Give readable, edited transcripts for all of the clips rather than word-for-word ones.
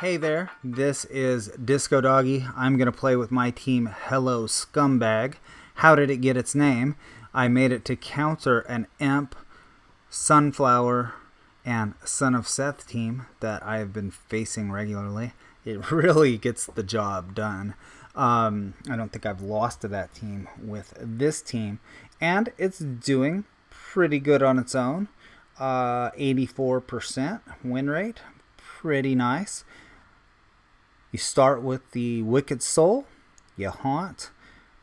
Hey there, this is Discodoggy. I'm going to play with my team Hello Scumbag. How did it get its name? I made it to counter an Imp, Sunflower, and Son of Sethe team that I have been facing regularly. It really gets the job done. I don't think I've lost to that team with this team. And it's doing pretty good on its own. 84% win rate. Pretty nice. You start with the Wicked Soul. You haunt.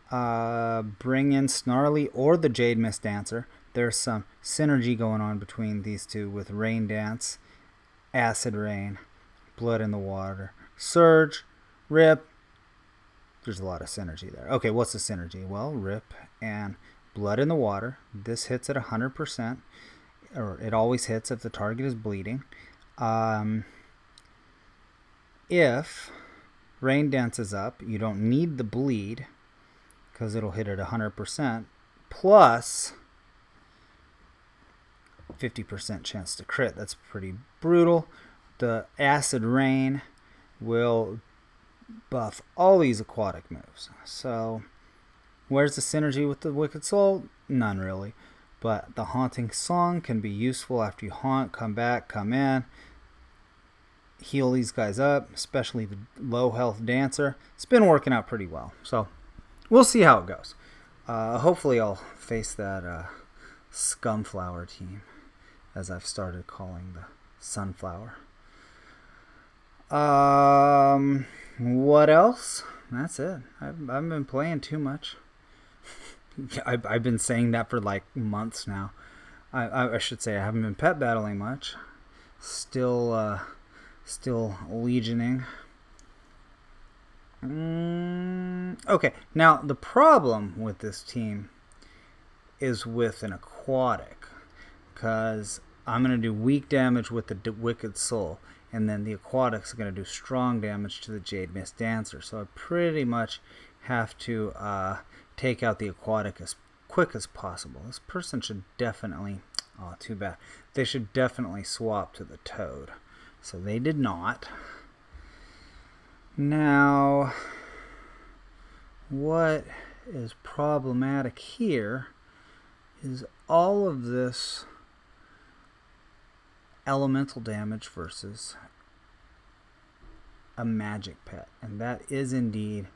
Bring in Snarly or the Jademist Dancer. There's some synergy going on between these two with Rain Dance, Acid Rain, Blood in the Water, Surge, Rip. There's a lot of synergy there. Okay, what's the synergy? Well, Rip and Blood in the Water. This hits at 100%, or it always hits if the target is bleeding. If Rain Dance is up, you don't need the bleed because it'll hit at 100%, plus 50% chance to crit. That's pretty brutal. The Acid Rain will buff all these aquatic moves. So where's the synergy with the Wicked Soul? None really. But the Haunting Song can be useful after you haunt, come back, come in, heal these guys up, especially the low health Dancer. It's been working out pretty well. So we'll see how it goes. Hopefully I'll face that Scumflower team, as I've started calling the Sunflower. What else? That's it. I've been playing too much. I've been saying that for like months now. I should say I haven't been pet battling much. Still legioning. Okay, now the problem with this team is with an aquatic, because I'm going to do weak damage with the Wicked Soul, and then the aquatics are going to do strong damage to the Jademist Dancer. So I pretty much have to take out the aquatic as quick as possible. This person should definitely, oh, too bad. They should definitely swap to the Toad. So they did not. Now, what is problematic here is all of this elemental damage versus a magic pet. And that is indeed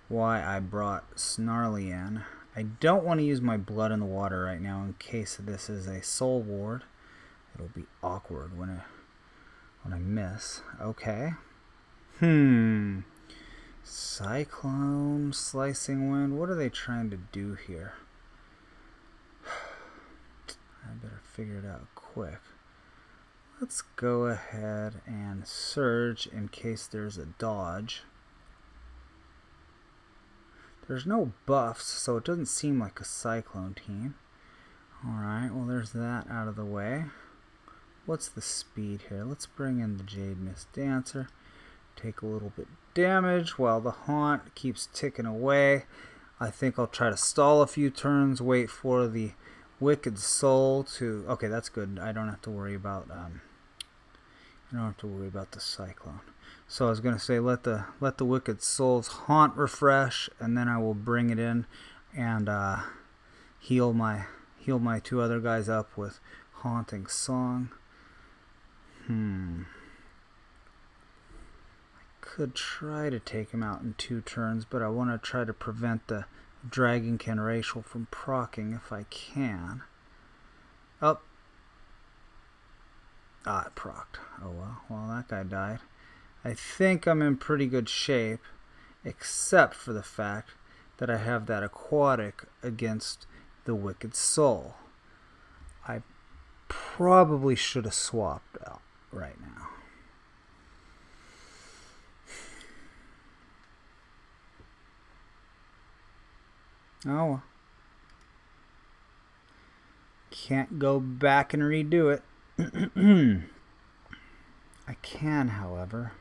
why I brought Snarly in. I don't want to use my Blood in the Water right now in case this is a soul ward. It'll be awkward when I miss. Okay. Cyclone, Slicing Wind. What are they trying to do here? I better figure it out quick. Let's go ahead and Surge in case there's a dodge. There's no buffs, so it doesn't seem like a Cyclone team. Alright, well there's that out of the way. What's the speed here? Let's bring in the Jademist Dancer. Take a little bit damage while the Haunt keeps ticking away. I think I'll try to stall a few turns, wait for the Wicked Soul to... Okay, that's good. I don't have to worry about the Cyclone. So I was going to say let the Wicked Soul's Haunt refresh, and then I will bring it in and heal my two other guys up with Haunting Song. I could try to take him out in 2 turns, but I want to try to prevent the Dragonkin Racial from proccing if I can. Oh. It procced. Oh well. Well, that guy died. I think I'm in pretty good shape, except for the fact that I have that aquatic against the Wicked Soul. I probably should have swapped out right now. Oh well. Can't go back and redo it. I can, however.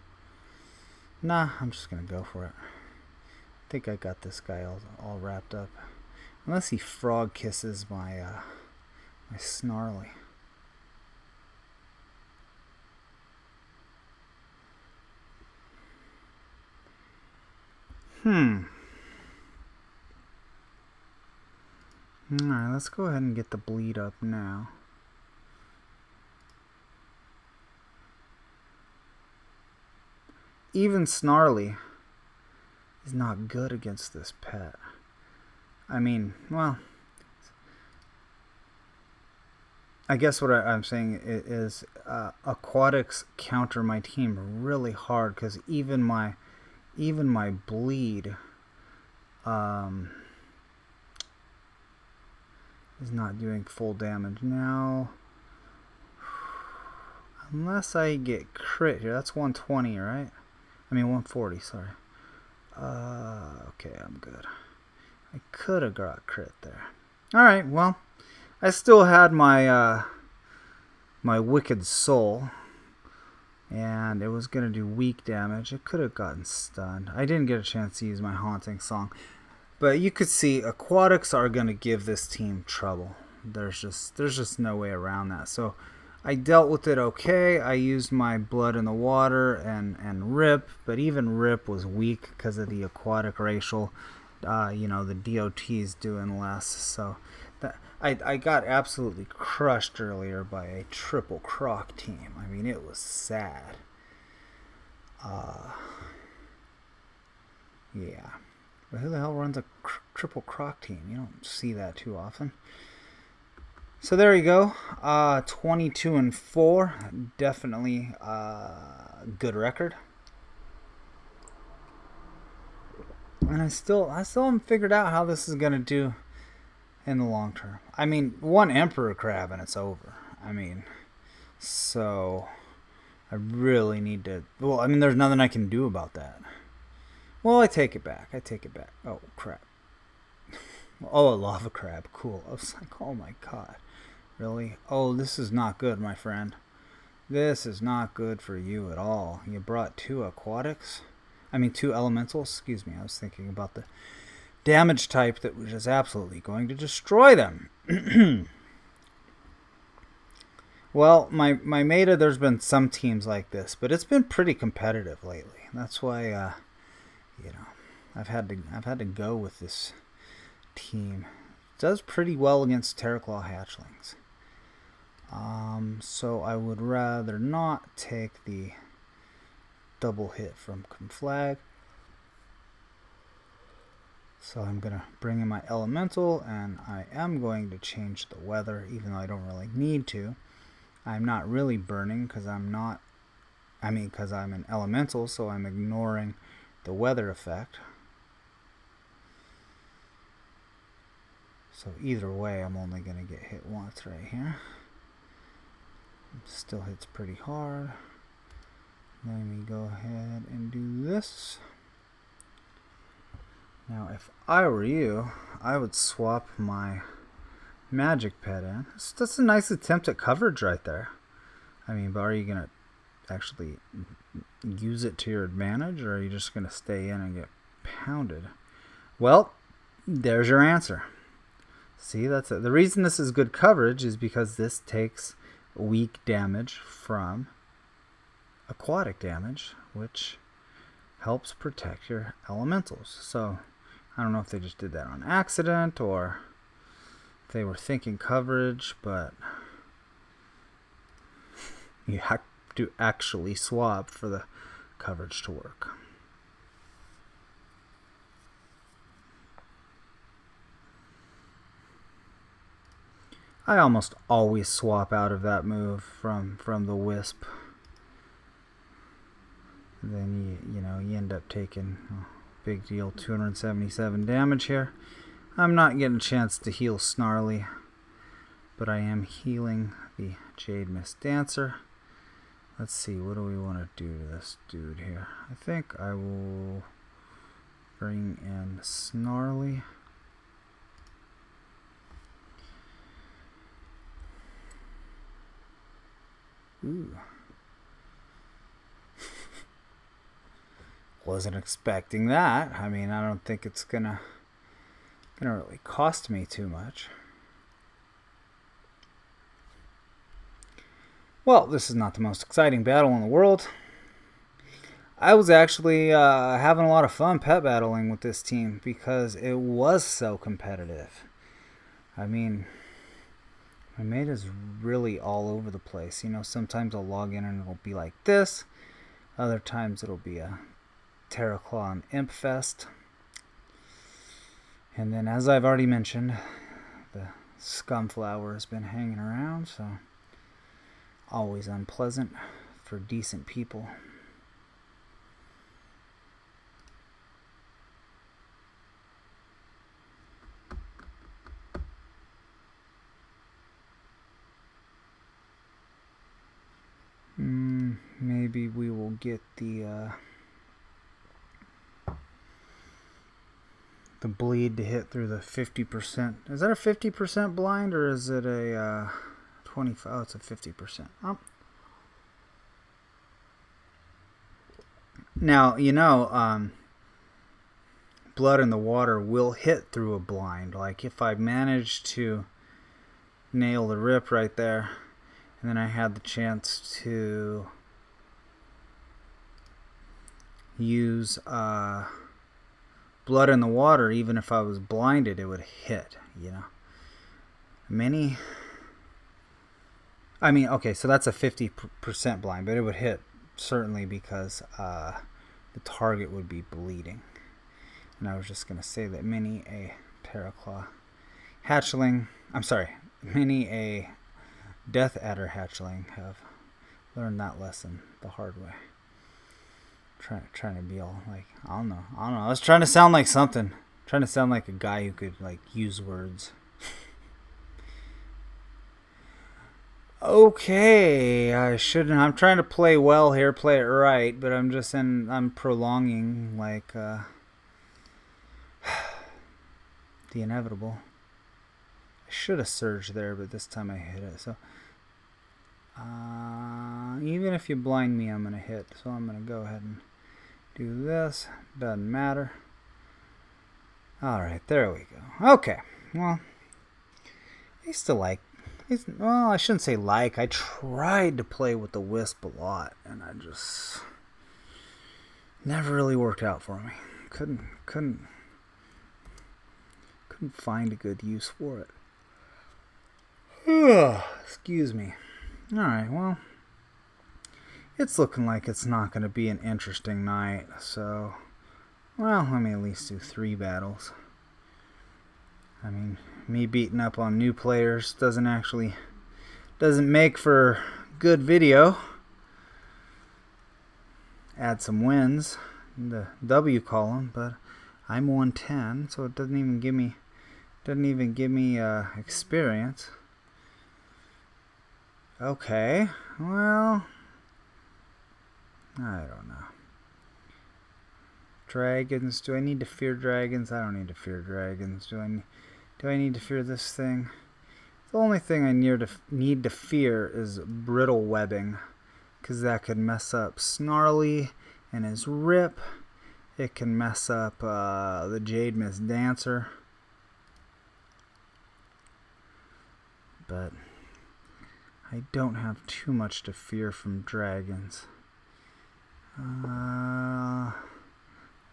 Nah, I'm just gonna go for it. I think I got this guy all wrapped up. Unless he frog kisses my Snarly. Alright, let's go ahead and get the bleed up now. Even Snarly is not good against this pet. I mean, well, I guess what I'm saying is Aquatics counter my team really hard, because even my bleed is not doing full damage now. Unless I get crit here. That's 120, right? I mean 140, sorry. Okay, I'm good. I could have got crit there. Alright, well, I still had my my Wicked Soul, and it was going to do weak damage. It could have gotten stunned. I didn't get a chance to use my Haunting Song. But you could see Aquatics are going to give this team trouble. There's just no way around that. So I dealt with it okay. I used my Blood in the Water and Rip, but even Rip was weak because of the aquatic racial. You know, the DOT's doing less. So that I got absolutely crushed earlier by a triple croc team. I mean, it was sad. Yeah. But who the hell runs a triple croc team? You don't see that too often. So there you go. 22-4. Definitely good record. And I still haven't figured out how this is gonna do in the long term. I mean, one Emperor Crab and it's over. I mean, so I really need to. Well, I mean, there's nothing I can do about that. Well, I take it back. Oh, crap. Oh, a lava crab. Cool. I was like, oh my god. Really? Oh, this is not good, my friend. This is not good for you at all. You brought two aquatics? I mean, two elementals? Excuse me. I was thinking about the damage type that was just absolutely going to destroy them. Well, my meta, there's been some teams like this, but it's been pretty competitive lately. That's why, you know, I've had to go with this team. It does pretty well against Terraclaw hatchlings. So I would rather not take the double hit from Conflag. So I'm going to bring in my elemental, and I am going to change the weather, even though I don't really need to. I'm not really burning because because I'm an elemental, so I'm ignoring the weather effect. So either way, I'm only going to get hit once right here. Still hits pretty hard. Let me go ahead and do this. Now, if I were you, I would swap my magic pet in. That's a nice attempt at coverage right there. I mean, but are you going to actually use it to your advantage, or are you just going to stay in and get pounded? Well, there's your answer. See, that's it. The reason this is good coverage is because this takes weak damage from aquatic damage, which helps protect your elementals. So I don't know if they just did that on accident or if they were thinking coverage, but you have to actually swap for the coverage to work. I almost always swap out of that move from the Wisp. Then you end up taking, big deal, 277 damage here. I'm not getting a chance to heal Snarly, but I am healing the Jademist Dancer. Let's see, what do we want to do to this dude here? I think I will bring in Snarly. Ooh. Wasn't expecting that. I mean, I don't think it's gonna really cost me too much. Well, this is not the most exciting battle in the world. I was actually having a lot of fun pet battling with this team because it was so competitive. I mean, my mate is really all over the place. You know, sometimes I'll log in and it'll be like this. Other times it'll be a Terraclaw and Imp Fest. And then, as I've already mentioned, the Scumflower has been hanging around, so always unpleasant for decent people. Maybe we will get the bleed to hit through the 50%. Is that a 50% blind or is it a 25? Oh, it's a 50%. Oh. Now, you know, blood in the water will hit through a blind. Like if I managed to nail the rip right there, and then I had the chance to use blood in the water, even if I was blinded, it would hit, you know. I mean, okay, so that's a 50% blind, but it would hit certainly because the target would be bleeding. And I was just going to say that many a Terraclaw hatchling, many a Death Adder hatchling have learned that lesson the hard way. Trying to be all like, I don't know. I was trying to sound like something. Trying to sound like a guy who could like use words. Okay, I shouldn't. I'm trying to play well here, play it right, but I'm prolonging like the inevitable. I should have surged there, but this time I hit it. So even if you blind me, I'm gonna hit. So I'm gonna go ahead and do this. Doesn't matter. Alright, there we go. Okay. Well, I used to like... Well, I shouldn't say like. I tried to play with the Wisp a lot, and I just... never really worked out for me. Couldn't find a good use for it. Excuse me. Alright, well... it's looking like it's not going to be an interesting night, so... well, let me at least do 3 battles. I mean, me beating up on new players doesn't make for good video. Add some wins in the W column, but I'm 110, so it doesn't even give me experience. Okay, well, I don't know. Dragons. Do I need to fear dragons? I don't need to fear dragons. Do I need to fear this thing? The only thing I need to fear is brittle webbing, because that could mess up Snarly and his rip. It can mess up the Jademist dancer. But I don't have too much to fear from dragons.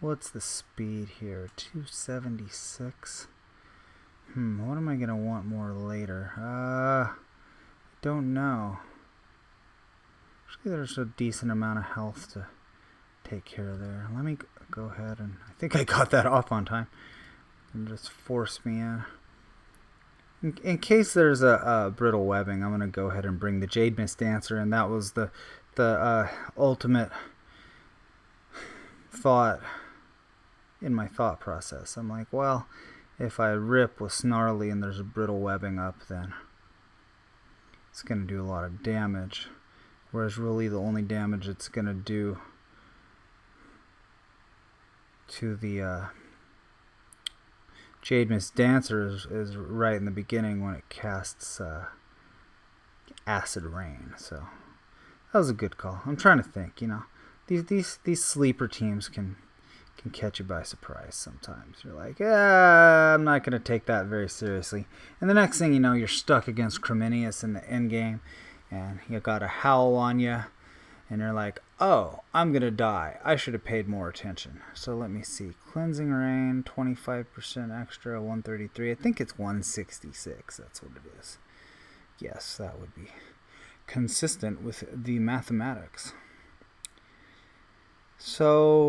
What's the speed here? 276. What am I gonna want more later? Don't know. Actually, there's a decent amount of health to take care of there. Let me go ahead and... I think I got that off on time. And just force me in. In case there's a brittle webbing, I'm gonna go ahead and bring the Jademist dancer, and that was the ultimate thought in my thought process. I'm like, well, if I rip with Snarly and there's a brittle webbing up, then it's going to do a lot of damage. Whereas really the only damage it's going to do to the Jademist dancer is right in the beginning when it casts Acid Rain. So that was a good call. I'm trying to think, you know. These sleeper teams can catch you by surprise sometimes. You're like, I'm not going to take that very seriously. And the next thing you know, you're stuck against Chrominius in the end game, and you got a howl on you, and you're like, Oh, I'm going to die. I should have paid more attention. So let me see. Cleansing Rain, 25% extra, 133. I think it's 166. That's what it is. Yes, that would be consistent with the mathematics. So,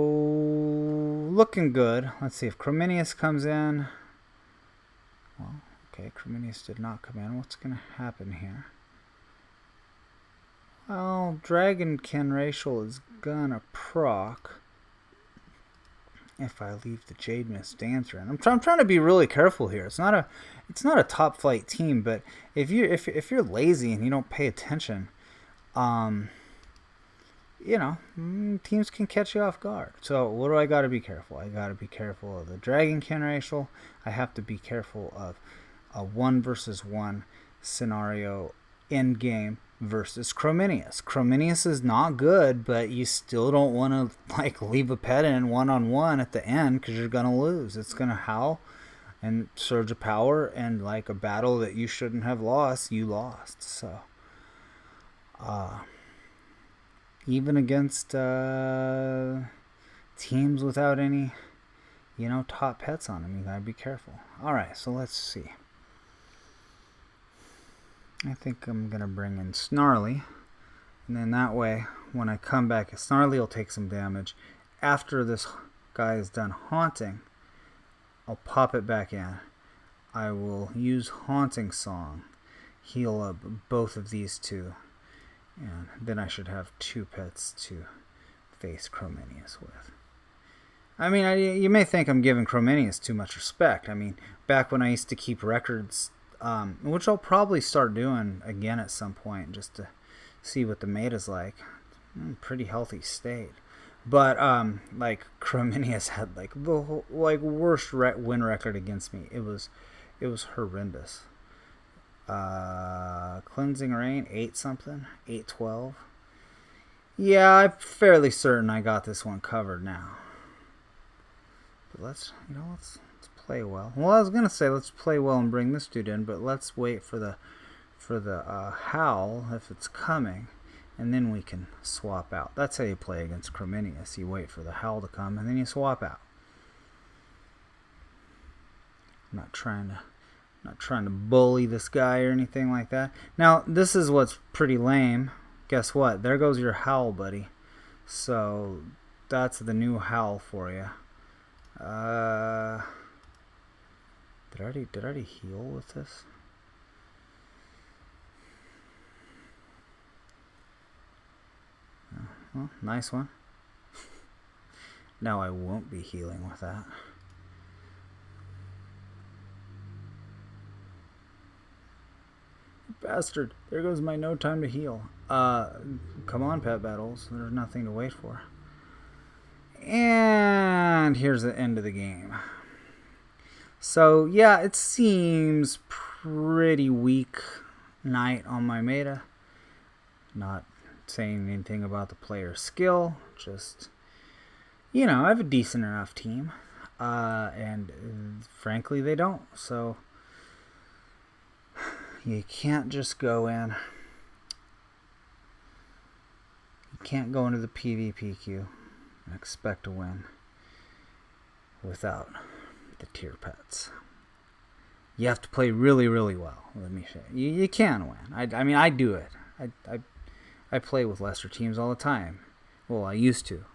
looking good. Let's see if Chrominius comes in. Well, okay, Chrominius did not come in. What's going to happen here? Well, Dragonkin Racial is gonna proc if I leave the Jademist Dancer in. I'm trying to be really careful here. It's not a top flight team, but if you're lazy and you don't pay attention, you know, teams can catch you off guard. So what do I got to be careful? I got to be careful of the Dragonkin Racial. I have to be careful of a 1 versus 1 scenario in game versus Chrominius. Chrominius is not good, but you still don't want to like leave a pet in one-on-one at the end because you're gonna lose. It's gonna howl and surge of power, and like a battle that you shouldn't have lost, you lost. So even against teams without any, you know, top pets on them, you gotta be careful. All right, so let's see. I think I'm going to bring in Snarly, and then that way, when I come back, Snarly will take some damage. After this guy is done haunting, I'll pop it back in. I will use Haunting Song, heal up both of these two, and then I should have 2 pets to face Chrominius with. I mean, you may think I'm giving Chrominius too much respect. I mean, back when I used to keep records, which I'll probably start doing again at some point just to see what the meta's like. Pretty healthy state. But like Chrominius had like the worst win record against me. It was horrendous. Cleansing Rain 8 something, 812. Yeah, I'm fairly certain I got this one covered now. But let's play well. Well, I was gonna say let's play well and bring this dude in, but let's wait for the howl if it's coming, and then we can swap out. That's how you play against Chrominius. You wait for the howl to come, and then you swap out. I'm not trying to bully this guy or anything like that. Now, this is what's pretty lame. Guess what? There goes your howl, buddy. So that's the new howl for you. Did I already heal with this? Well, nice one. Now I won't be healing with that. Bastard. There goes my no time to heal. Come on, pet battles. There's nothing to wait for. And here's the end of the game. So, yeah, it seems pretty weak night on my meta. Not saying anything about the player's skill. Just, you know, I have a decent enough team. And frankly, they don't. So, you can't just go in. You can't go into the PvP queue and expect to win without the tier pets. You have to play really, really well. Let me show you. You can win. I mean, I do it. I play with lesser teams all the time. Well, I used to.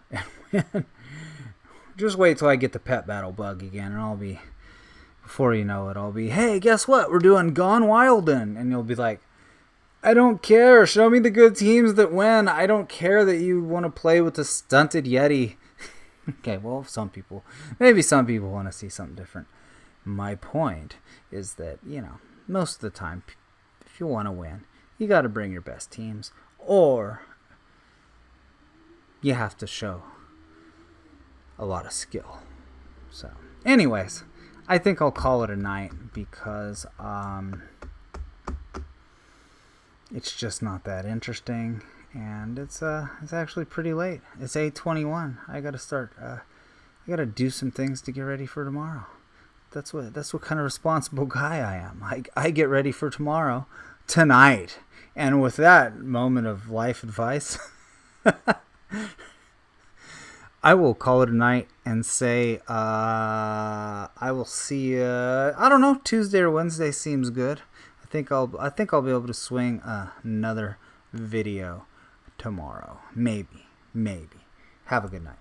Just wait till I get the pet battle bug again, and I'll be, before you know it, I'll be, hey, guess what? We're doing Gone Wilden. And you'll be like, I don't care. Show me the good teams that win. I don't care that you want to play with the stunted Yeti. Okay, well, maybe some people want to see something different. My point is that, you know, most of the time, if you want to win, you got to bring your best teams, or you have to show a lot of skill. So, anyways, I think I'll call it a night because it's just not that interesting. And it's actually pretty late. It's 8:21. I gotta start. I gotta do some things to get ready for tomorrow. That's what kind of responsible guy I am. I get ready for tomorrow, tonight. And with that moment of life advice, I will call it a night and say I will see you. I don't know. Tuesday or Wednesday seems good. I think I'll be able to swing another video tomorrow. Maybe. Have a good night.